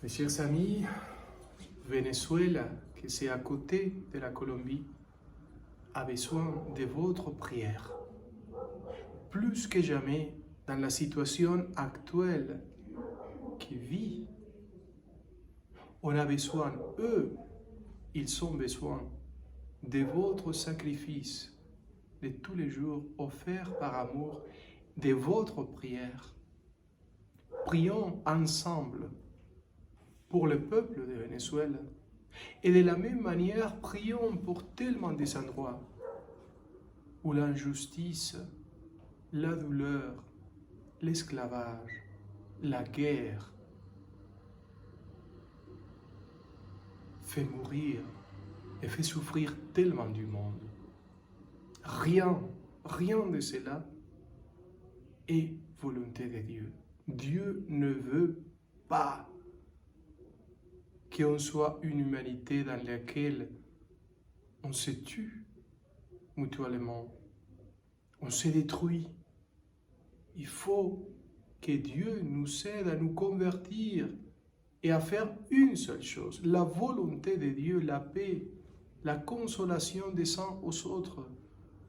Mes chers amis, Venezuela, qui c'est à côté de la Colombie, a besoin de votre prière. Plus que jamais, dans la situation actuelle qui vit, on a besoin, ils ont besoin de votre sacrifice de tous les jours offert par amour, de votre prière. Prions ensemble pour le peuple de Venezuela. Et de la même manière, prions pour tellement des endroits où l'injustice, la douleur, l'esclavage, la guerre fait mourir et fait souffrir tellement du monde. Rien de cela est volonté de Dieu. Dieu ne veut pas qu'on soit une humanité dans laquelle on se tue mutuellement, on se détruit. Il faut que Dieu nous aide à nous convertir et à faire une seule chose, la volonté de Dieu, la paix, la consolation des uns aux autres,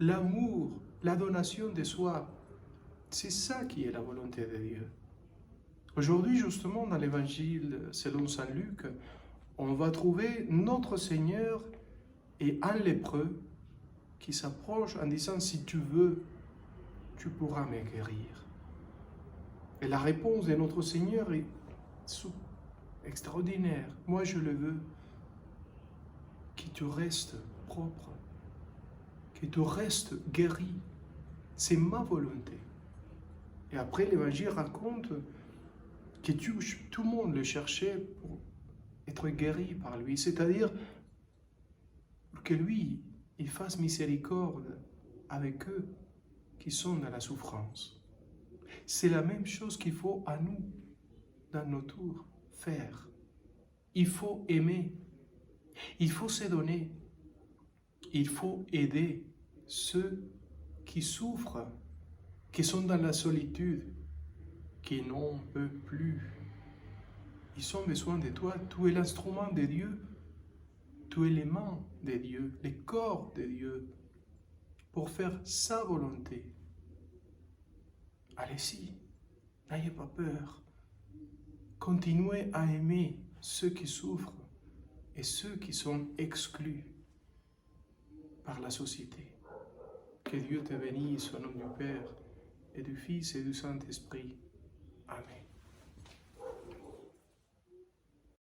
l'amour, la donation de soi. C'est ça qui est la volonté de Dieu. Aujourd'hui, justement, dans l'évangile selon saint Luc, on va trouver notre Seigneur et un lépreux qui s'approche en disant « Si tu veux, tu pourras me guérir ». Et la réponse de notre Seigneur est extraordinaire. « Moi, je le veux, que tu restes propre, que tu restes guéri. C'est ma volonté. » Et après, l'Évangile raconte que tout le monde le cherchait pour être guéri par lui, c'est-à-dire que lui, il fasse miséricorde avec eux qui sont dans la souffrance. C'est la même chose qu'il faut à nous, dans nos tours, faire. Il faut aimer, il faut se donner, il faut aider ceux qui souffrent, qui sont dans la solitude, qui n'en peuvent plus. Ils ont besoin de toi, tu es l'instrument de Dieu, tu es les mains de Dieu, les corps de Dieu, pour faire sa volonté. Allez-y, n'ayez pas peur. Continuez à aimer ceux qui souffrent et ceux qui sont exclus par la société. Que Dieu te bénisse au nom du Père et du Fils et du Saint-Esprit. Amen.